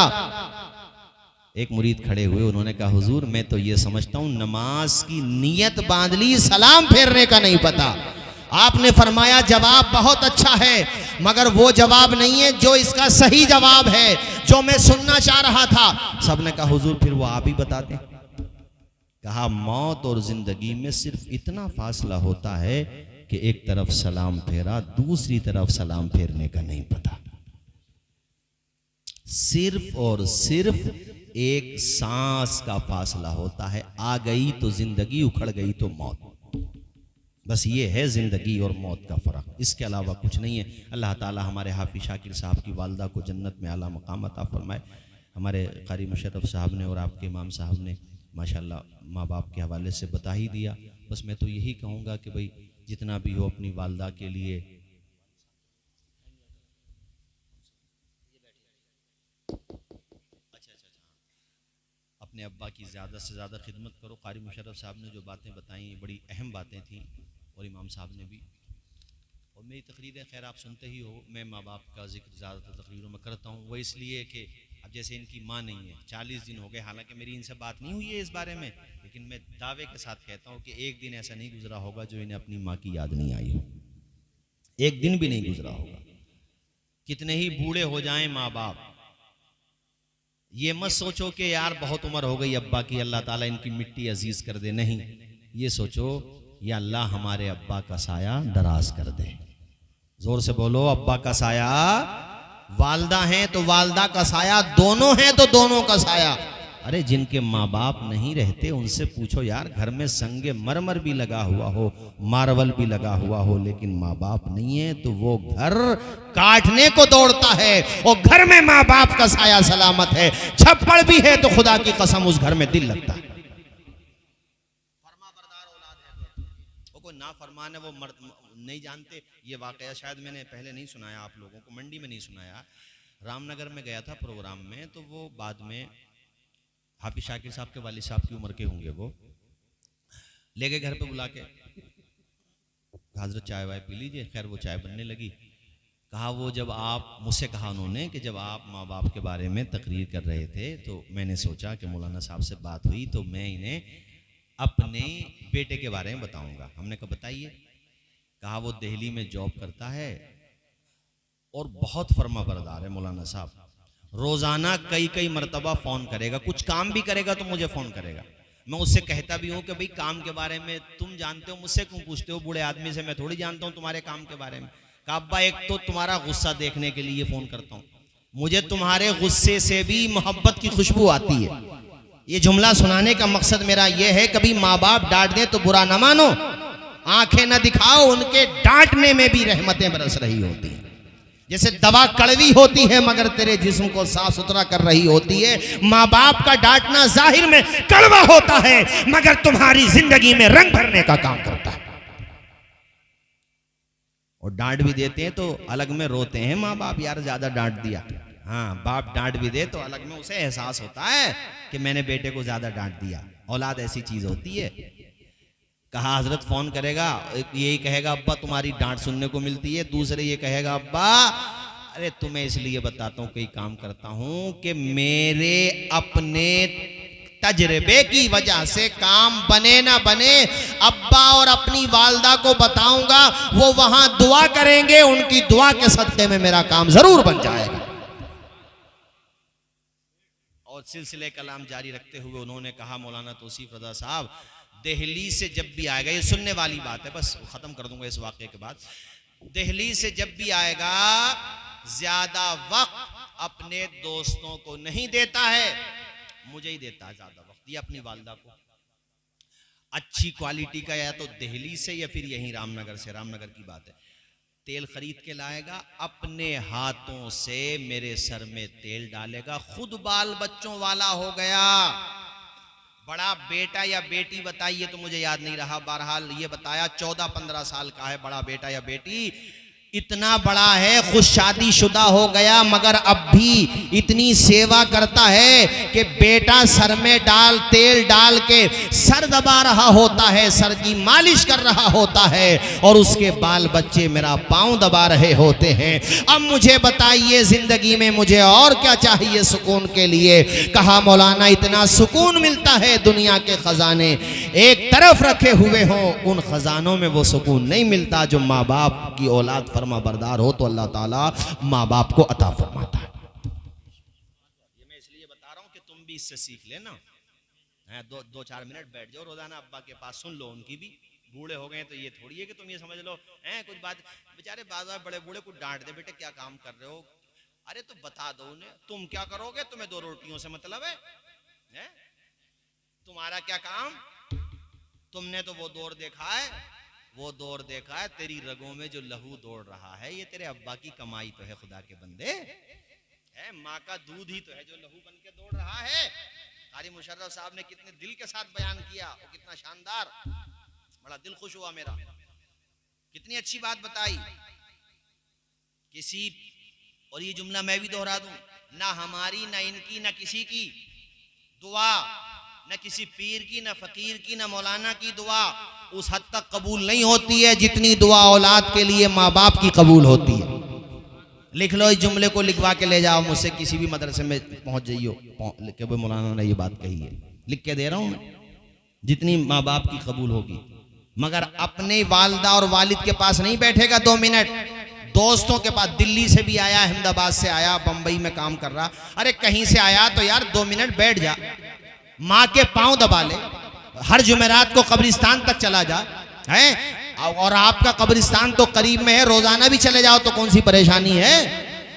एक मुरीद खड़े हुए, उन्होंने कहा हुजूर मैं तो ये समझता हूँ नमाज की नियत बांध ली, सलाम फेरने का नहीं पता। आपने फरमाया जवाब बहुत अच्छा है, मगर वो जवाब नहीं है जो इसका सही जवाब है। जो मैं सुनना चाह रहा था। सबने कहा हुजूर फिर वो आप ही बता दें। कहा मौत और जिंदगी में सिर्फ इतना फासला होता है कि एक तरफ सलाम फेरा, दूसरी तरफ सलाम फेरने का नहीं पता। सिर्फ और सिर्फ एक सांस का फासला होता है। आ गई तो जिंदगी, उखड़ गई तो मौत। बस ये है जिंदगी और मौत का फ़र्क, इसके अलावा कुछ नहीं है। अल्लाह ताला हमारे हाफिज शाकिर साहब की वालदा को जन्नत में आला मकाम अता फरमाए। हमारे कारी मुशर्रफ साहब ने और आपके इमाम साहब ने माशाल्लाह माँ बाप के हवाले से बता ही दिया। बस मैं तो यही कहूँगा कि भाई जितना भी हो अपनी वालदा के लिए अपने अब्बा की ज़्यादा से ज़्यादा खिदमत करो। कारी मुशर्रफ साहब ने जो बातें बताई बड़ी अहम बातें थीं और इमाम साहब ने भी। और मेरी तकरीरें खैर आप सुनते ही हो, मैं माँ बाप का जिक्र ज़्यादातर तकरीरों में करता हूँ। वो इसलिए कि अब जैसे इनकी माँ नहीं है, 40 दिन हो गए, हालांकि मेरी इनसे बात नहीं हुई है इस बारे में, लेकिन मैं दावे के साथ कहता हूँ कि एक दिन ऐसा नहीं गुजरा होगा जो इन्हें अपनी माँ की याद नहीं आई हो। एक दिन भी नहीं गुजरा होगा। कितने ही बूढ़े हो जाएं माँ बाप, ये मत सोचो कि यार बहुत उम्र हो गई अब्बा की, अल्लाह ताला इनकी मिट्टी अजीज कर दे। नहीं, ये सोचो या अल्लाह हमारे अब्बा का साया दराज कर दे। जोर से बोलो, अब्बा का साया। वालदा हैं तो वालदा का साया, दोनों हैं तो दोनों का साया। अरे जिनके माँ बाप नहीं रहते उनसे पूछो यार, घर में संगे मरमर भी लगा हुआ हो, मार्बल भी लगा हुआ हो, लेकिन माँ बाप नहीं है तो वो घर काटने को दौड़ता है। और घर में माँ बाप का साया सलामत है, छप्पड़ भी है तो खुदा की कसम उस घर में दिल लगता है। फरमाबरदार औलाद है, वो कोई ना फरमान है, वो नहीं जानते। ये वाकया शायद मैंने पहले नहीं सुनाया आप लोगों को, मंडी में नहीं सुनाया। रामनगर में गया था प्रोग्राम में, तो वो बाद में हाफिज शाकिर साहब के वालिद साहब की उम्र के होंगे, वो ले गए घर पे बुला के, हजरत चाय वाय पी लीजिए। खैर वो चाय बनने लगी। कहा वो जब आप मुझसे कहा उन्होंने कि जब आप माँ बाप के बारे में तकरीर कर रहे थे तो मैंने सोचा कि मौलाना साहब से बात हुई तो मैं इन्हें अपने बेटे के बारे में बताऊंगा। हमने कहा बताइए। कहा वो दिल्ली में जॉब करता है और बहुत फर्माबरदार है मौलाना साहब। रोजाना कई मरतबा फ़ोन करेगा, कुछ काम भी करेगा तो मुझे फ़ोन करेगा। मैं उससे कहता भी हूँ कि भाई काम के बारे में तुम जानते हो, मुझसे क्यों पूछते हो, बूढ़े आदमी से मैं थोड़ी जानता हूँ तुम्हारे काम के बारे में। कहा अब्बा एक तो तुम्हारा गुस्सा देखने के लिए फ़ोन करता हूँ, मुझे तुम्हारे गुस्से से भी मोहब्बत की खुशबू आती है। ये जुमला सुनाने का मकसद मेरा यह है, कभी माँ बाप डांट दें तो बुरा ना मानो, आंखें न दिखाओ, उनके डांटने में भी रहमतें बरस रही होती हैं। जैसे दवा कड़वी होती है मगर तेरे जिस्म को साफ सुथरा कर रही होती है, माँ बाप का डांटना जाहिर में कड़वा होता है मगर तुम्हारी जिंदगी में रंग भरने का काम करता है। और डांट भी देते हैं तो अलग में रोते हैं माँ बाप, यार ज्यादा डांट दिया। हाँ, बाप डांट भी दे तो अलग में उसे एहसास होता है कि मैंने बेटे को ज्यादा डांट दिया। औलाद ऐसी चीज होती है। कहा हजरत फोन करेगा, यही कहेगा अब्बा तुम्हारी डांट सुनने को मिलती है, दूसरे ये कहेगा अब्बा अरे तुम्हें इसलिए बताता हूँ कई काम करता हूँ कि मेरे अपने तजर्बे की वजह से काम बने ना बने अब्बा और अपनी वालदा को बताऊंगा, वो वहां दुआ करेंगे, उनकी दुआ के सदके में मेरा काम जरूर बन जाएगा। और सिलसिले कलाम जारी रखते हुए उन्होंने कहा मौलाना तौसीफ रजा साहब दिल्ली से जब भी आएगा, ये सुनने वाली बात है, बस खत्म कर दूंगा इस वाक़े के बाद, दिल्ली से जब भी आएगा ज्यादा वक्त अपने दोस्तों को नहीं देता है, मुझे ही देता है ज्यादा वक्त। ये अपनी वालदा को अच्छी क्वालिटी का या तो दिल्ली से या फिर यहीं रामनगर से, रामनगर की बात है, तेल खरीद के लाएगा, अपने हाथों से मेरे सर में तेल डालेगा, खुद बाल बच्चों वाला हो गया। बड़ा बेटा या बेटी बताइए तो मुझे याद नहीं रहा, बहरहाल ये बताया 14-15 साल का है बड़ा बेटा या बेटी, इतना बड़ा है, खुद शादीशुदा हो गया मगर अब भी इतनी सेवा करता है कि बेटा सर में तेल डाल के सर दबा रहा होता है, सर की मालिश कर रहा होता है और उसके बाल बच्चे मेरा पांव दबा रहे होते हैं। अब मुझे बताइए जिंदगी में मुझे और क्या चाहिए सुकून के लिए। कहा मौलाना इतना सुकून मिलता है, दुनिया के खजाने एक तरफ रखे हुए हों, उन खजानों में वो सुकून नहीं मिलता जो माँ बाप की औलाद फर्मा बरदार हो तो अल्लाह ताला माँ बाप को अता फरमाता है। इसलिए बता रहा हूं कि तुम भी इससे सीख लेना। दो चार मिनट बैठ जाओ रोजाना अब्बा के पास, सुन लो उनकी भी। बूढ़े हो गए तो ये थोड़ी है कि तुम ये समझ लो कुछ बात, बेचारे बाजार बड़े बूढ़े कुछ डांट दे, बेटे क्या काम कर रहे हो, अरे तो बता दो उन्हें तुम क्या करोगे, तुम्हें 2 रोटियों से मतलब है? तुम्हारा क्या काम, तुमने तो वो दौर देखा है, वो दौर देखा है, तेरी रगों में जो लहू दौड़ रहा है ये तेरे अब्बा की कमाई तो है खुदा के बंदे, है माँ का दूध ही तो है जो लहू बन के दौड़ रहा है। कारी मुशर्रफ साहब ने कितने दिल के साथ बयान किया और कितना शानदार, बड़ा दिल खुश हुआ मेरा, कितनी अच्छी बात बताई किसी। और ये जुमला मैं भी दोहरा दूं, ना हमारी ना इनकी ना किसी की दुआ, न किसी पीर की, न फकीर की, न मौलाना की दुआ उस हद तक कबूल नहीं होती है जितनी दुआ औलाद के लिए माँ बाप की कबूल होती है। लिख लो, इस जुमले को लिखवा के ले जाओ, मुझसे किसी भी मदरसे में पहुंच जाइयो कि भाई मौलाना ने ये बात कही है, लिख के दे रहा हूं मैं, जितनी माँ बाप की कबूल होगी। मगर अपने वालदा और वालिद के पास नहीं बैठेगा 2 मिनट, दोस्तों के पास, दिल्ली से भी आया, अहमदाबाद से आया, बंबई में काम कर रहा, अरे कहीं से आया तो यार 2 मिनट बैठ जा, माँ के पांव दबा ले, हर जुमेरात को कब्रिस्तान तक चला जा, है? और आपका कब्रिस्तान तो करीब में है, रोजाना भी चले जाओ तो कौन सी परेशानी है?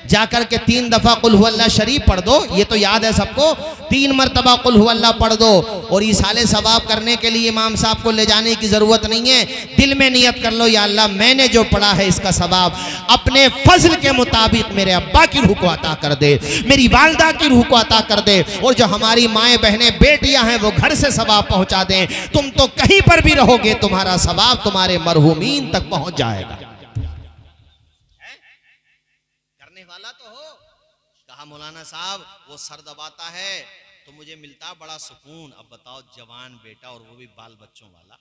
जाकर के 3 दफा कुल हुवल्लाह शरीफ पढ़ दो, ये तो याद है सबको, 3 मरतबा कुल हुवल्लाह पढ़ दो। और इसाले सवाब करने के लिए इमाम साहब को ले जाने की जरूरत नहीं है, दिल में नियत कर लो, या अल्लाह मैंने जो पढ़ा है इसका सवाब अपने फजल के मुताबिक मेरे अब्बा की रूह को अता कर दे, मेरी वालदा की रूह को अता कर दे, और जो हमारी माएँ बहनें बेटियां हैं वो घर से सवाब पहुंचा दें। तुम तो कहीं पर भी रहोगे तुम्हारा सवाब तुम्हारे मरहूमीन तक पहुंच जाएगा। वाला तो हो। कहा मौलाना साहब वो सर दबाता है तो मुझे मिलता बड़ा सुकून। अब बताओ जवान बेटा और वो भी बाल बच्चों वाला,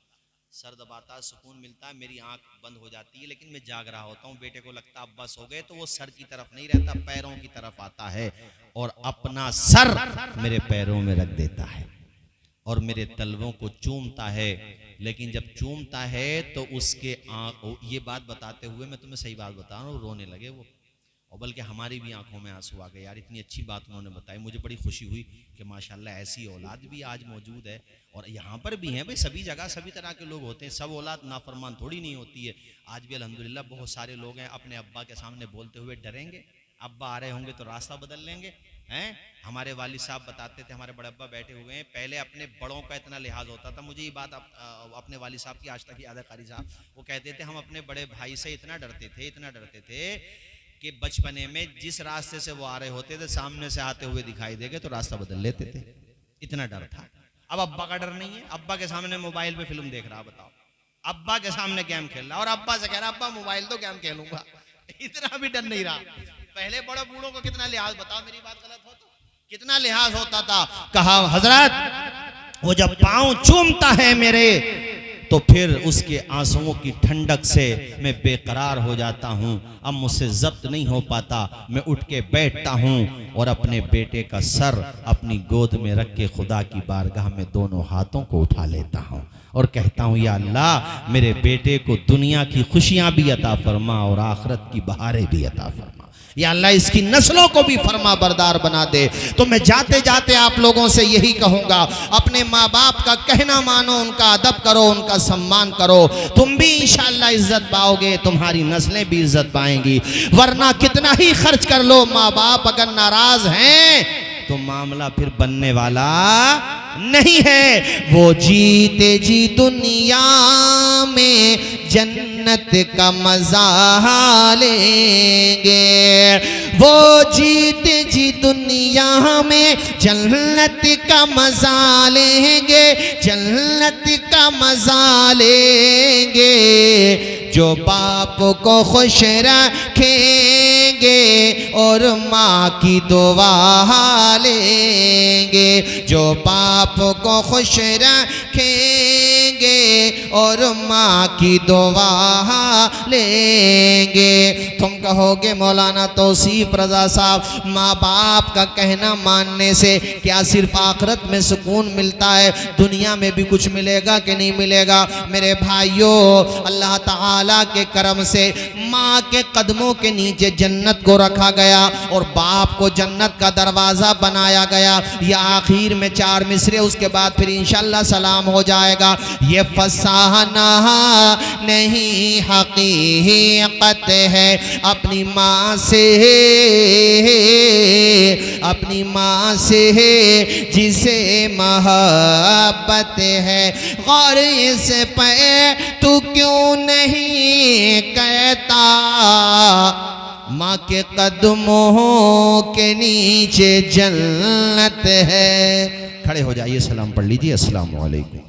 सर दबाता सुकून मिलता है, मेरी आंख बंद हो जाती है लेकिन मैं जाग रहा होता हूँ। बेटे को लगता अब बस हो गए तो वो सर की तरफ नहीं रहता, पैरों की तरफ आता है और अपना सर मेरे पैरों में रख देता है और मेरे तलवों को चूमता है। लेकिन जब चूमता है तो उसके ये बात बताते हुए मैं तुम्हें सही बात बता रहा हूँ, रोने लगे वो, और बल्कि हमारी भी आंखों में आंसू आ गए। यार इतनी अच्छी बात उन्होंने बताई, मुझे बड़ी खुशी हुई कि माशाल्लाह ऐसी औलाद भी आज मौजूद है और यहाँ पर भी हैं। भाई सभी जगह सभी तरह के लोग होते हैं, सब औलाद नाफरमान थोड़ी नहीं होती है। आज भी अल्हम्दुलिल्लाह बहुत सारे लोग हैं अपने अब्बा के सामने बोलते हुए डरेंगे, अब्बा आ रहे होंगे तो रास्ता बदल लेंगे, हैं। हमारे वालिद साहब बताते थे, हमारे बड़े अब्बा बैठे हुए हैं, पहले अपने बड़ों का इतना लिहाज होता था। मुझे ये बात अपने वालिद साहब की आज तक याद है, कारी साहब वो कहते थे हम अपने बड़े भाई से इतना डरते थे कि बचपने में जिस रास्ते से वो आ रहे होते थे सामने से आते हुए दिखाई देंगे तो रास्ता बदल लेते थे, इतना डर था। अब अब्बा का डर नहीं है, अब्बा के सामने मोबाइल पे फिल्म देख रहा, बताओ, अब्बा के सामने गेम खेल रहा और अब्बा से कह रहा अब्बा मोबाइल तो गेम खेलूंगा, इतना भी डर नहीं रहा। पहले बड़े बूढ़ों को कितना लिहाज, बताओ मेरी बात गलत हो तो, कितना लिहाज होता था। कहा हजरत वो जब पांव चूमता है मेरे तो फिर उसके आंसुओं की ठंडक से मैं बेकरार हो जाता हूँ, अब मुझसे जब्त नहीं हो पाता, मैं उठ के बैठता हूँ और अपने बेटे का सर अपनी गोद में रख के खुदा की बारगाह में दोनों हाथों को उठा लेता हूँ और कहता हूँ या अल्लाह मेरे बेटे को दुनिया की खुशियाँ भी अता फरमा और आखिरत की बहारें भी अता फरमा, या अल्लाह इसकी नस्लों को भी फरमा बरदार बना दे। तो मैं जाते जाते आप लोगों से यही कहूंगा, अपने माँ बाप का कहना मानो, उनका अदब करो, उनका सम्मान करो, तुम भी इंशाअल्लाह इज्जत पाओगे, तुम्हारी नस्लें भी इज्जत पाएंगी। वरना कितना ही खर्च कर लो, माँ बाप अगर नाराज हैं तो मामला फिर बनने वाला नहीं है। वो जीते जी दुनिया में जन्नत का मजा लेंगे, वो जीते जी दुनिया में जन्नत का मजा लेंगे, जन्नत का मजा लेंगे। जो बाप को खुश रखेंगे और माँ की दुआ लेंगे, जो बाप को खुश रखेंगे और माँ की दुआ लेंगे। तुम कहोगे मौलाना तौसीफ रजा साहब, माँ बाप का कहना मानने से क्या सिर्फ आखिरत में सुकून मिलता है, दुनिया में भी कुछ मिलेगा कि नहीं मिलेगा? मेरे भाइयों, अल्लाह ताला के करम से माँ माँ के कदमों के नीचे जन्नत को रखा गया और बाप को जन्नत का दरवाज़ा बनाया गया। यह आखिर में 4 मिसरे, उसके बाद फिर इंशाअल्लाह सलाम हो जाएगा। ये फसाना नहीं हकीकत है, अपनी माँ से, अपनी माँ से जिसे मोहब्बत है। गौर इस पे तू क्यों नहीं कहता, माँ के कदमों के नीचे जन्नत है। खड़े हो जाइए, सलाम पढ़ लीजिए। अस्सलाम वालेकुम।